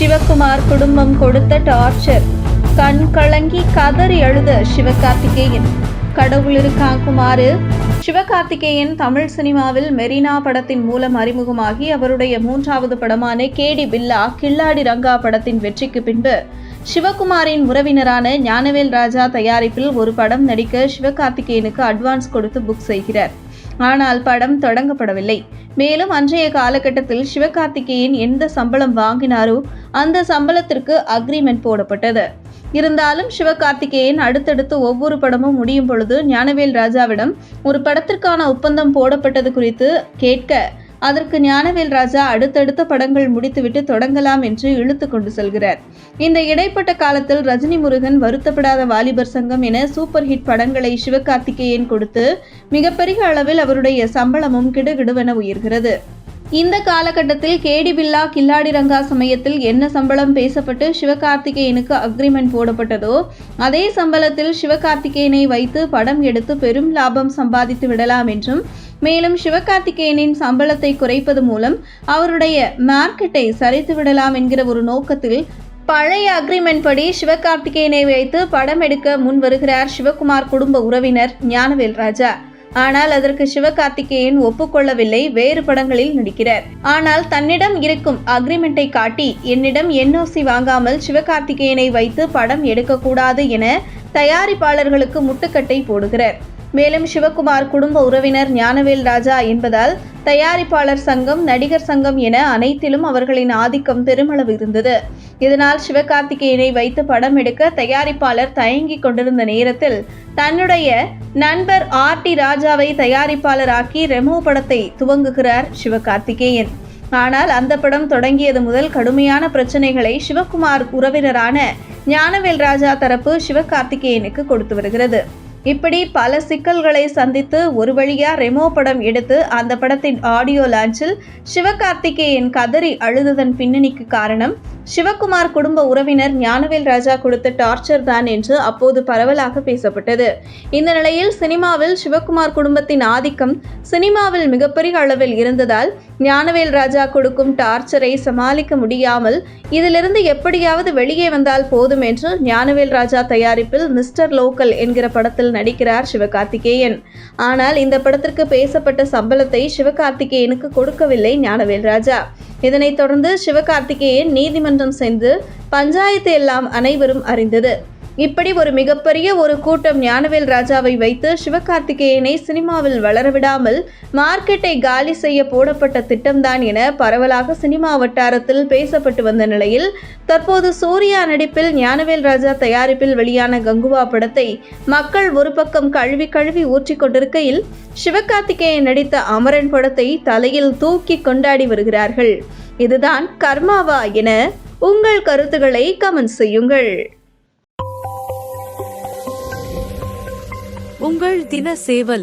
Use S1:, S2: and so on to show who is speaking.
S1: சிவகுமார் குடும்பம் கொடுத்த டார்ச்சர். கண் கலங்கி கதறி அழுத சிவகார்த்திகேயன். கடவுள் இருக்காகுமாறு. சிவகார்த்திகேயன் தமிழ் சினிமாவில் மெரினா படத்தின் மூலம் அறிமுகமாகி அவருடைய 3வது படமான கேடி பில்லா கில்லாடி ரங்கா படத்தின் வெற்றிக்கு பின்பு சிவகுமாரின் உறவினரான ஞானவேல் ராஜா தயாரிப்பில் ஒரு படம் நடிக்க சிவகார்த்திகேயனுக்கு அட்வான்ஸ் கொடுத்து புக் செய்கிறார். ஆனால் படம் தொடங்கப்படவில்லை. மேலும் அன்றைய காலகட்டத்தில் சிவகார்த்திகேயன் எந்த சம்பளம் வாங்கினாரோ அந்த சம்பளத்திற்கு அக்ரிமெண்ட் போடப்பட்டது. இருந்தாலும் சிவகார்த்திகேயன் அடுத்தடுத்து ஒவ்வொரு படமும் முடியும் பொழுது ஞானவேல் ராஜாவிடம் ஒரு படத்திற்கான ஒப்பந்தம் போடப்பட்டது குறித்து கேட்க அதற்கு ஞானவேல் ராஜா அடுத்தடுத்த படங்கள் முடித்துவிட்டு தொடங்கலாம் என்று இழுத்து கொண்டு செல்கிறார். இந்த இடைப்பட்ட காலத்தில் ரஜினி முருகன், வருத்தப்படாத வாலிபர் சங்கம் என சூப்பர் ஹிட் படங்களை சிவகார்த்திகேயன் கொடுத்து மிகப்பெரிய அளவில் அவருடைய சம்பளமும் கிடுகிடுவென உயர்கிறது. இந்த காலகட்டத்தில் கேடி பில்லா கில்லாடி ரங்கா சமயத்தில் என்ன சம்பளம் பேசப்பட்டு சிவகார்த்திகேயனுக்கு அக்ரிமெண்ட் போடப்பட்டதோ அதே சம்பளத்தில் சிவகார்த்திகேயனை வைத்து படம் எடுத்து பெரும் லாபம் சம்பாதித்து விடலாம் என்றும், மேலும் சிவகார்த்திகேயனின் சம்பளத்தை குறைப்பது மூலம் அவருடைய மார்க்கெட்டை சரித்து விடலாம் என்கிற ஒரு நோக்கத்தில் பழைய அக்ரிமெண்ட் படி சிவகார்த்திகேயனை வைத்து படம் எடுக்க முன் வருகிறார் சிவகுமார் குடும்ப உறவினர் ஞானவேல் ராஜா. ஆனால் அதற்கு சிவகார்த்திகேயன் ஒப்புக்கொள்ளவில்லை. வேறு படங்களில் நடிக்கிறார். ஆனால் தன்னிடம் இருக்கும் அக்ரிமெண்டை காட்டி என்னிடம் NOC வாங்காமல் சிவகார்த்திகேயனை வைத்து படம் எடுக்கக்கூடாது என தயாரிப்பாளர்களுக்கு முட்டுக்கட்டை போடுகிறார். மேலும் சிவகுமார் குடும்ப உறவினர் ஞானவேல் ராஜா என்பதால் தயாரிப்பாளர் சங்கம், நடிகர் சங்கம் என அனைத்திலும் அவர்களின் ஆதிக்கம் பெருமளவு இருந்தது. இதனால் சிவகார்த்திகேயனை வைத்து படம் எடுக்க தயாரிப்பாளர் தயங்கிக் கொண்டிருந்த நேரத்தில் தன்னுடைய நண்பர் RT ராஜாவை தயாரிப்பாளராக்கி ரெமோ படத்தை துவங்குகிறார் சிவகார்த்திகேயன். ஆனால் அந்த படம் தொடங்கியது முதல் கடுமையான பிரச்சனைகளை சிவகுமார் உறவினரான ஞானவேல் ராஜா தரப்பு சிவகார்த்திகேயனுக்கு கொடுத்து வருகிறது. இப்படி பல சிக்கல்களை சந்தித்து ஒரு வழியா ரெமோ படம் எடுத்து அந்த படத்தின் ஆடியோ லான்ச்சில் சிவகார்த்திகேயன் கதறி அழுததன் பின்னணிக்கு காரணம் சிவகுமார் குடும்ப உறவினர் ஞானவேல் ராஜா கொடுத்த டார்ச்சர் தான் என்று அப்போது பரவலாக பேசப்பட்டது. இந்த நிலையில் சினிமாவில் சிவகுமார் குடும்பத்தின் ஆதிக்கம் சினிமாவில் மிகப்பெரிய அளவில் இருந்ததால் ஞானவேல் ராஜா கொடுக்கும் டார்ச்சரை சமாளிக்க முடியாமல் இதிலிருந்து எப்படியாவது வெளியே வந்தால் போதும் என்று ஞானவேல் ராஜா தயாரிப்பில் மிஸ்டர் லோக்கல் என்கிற படத்தில் நடிக்கிறார் சிவகார்த்திகேயன். ஆனால் இந்த படத்திற்கு பேசப்பட்ட சம்பளத்தை சிவகார்த்திகேயனுக்கு கொடுக்கவில்லை ஞானவேல் ராஜா. இதனைத் தொடர்ந்து சிவகார்த்திகேயன் நீதிமன்றம் சென்று பஞ்சாயத்து எல்லாம் அனைவரும் அறிந்தது. இப்படி ஒரு மிகப்பெரிய ஒரு கூட்டம் ஞானவேல் ராஜாவை வைத்து சிவகார்த்திகேயனை சினிமாவில் வளரவிடாமல் மார்க்கெட்டை காலி செய்ய போடப்பட்ட திட்டம்தான் என பரவலாக சினிமா வட்டாரத்தில் பேசப்பட்டு வந்த நிலையில் தற்போது சூர்யா நடிப்பில் ஞானவேல் ராஜா தயாரிப்பில் வெளியான கங்குவா படத்தை மக்கள் ஒரு பக்கம் கழுவி கழுவி ஊற்றி கொண்டிருக்கையில் சிவகார்த்திகேயன் நடித்த அமரன் படத்தை தலையில் தூக்கி கொண்டாடி வருகிறார்கள். இதுதான் கர்மாவா என உங்கள் கருத்துக்களை கமெண்ட் செய்யுங்கள்.
S2: உங்கள் தின சேவல்.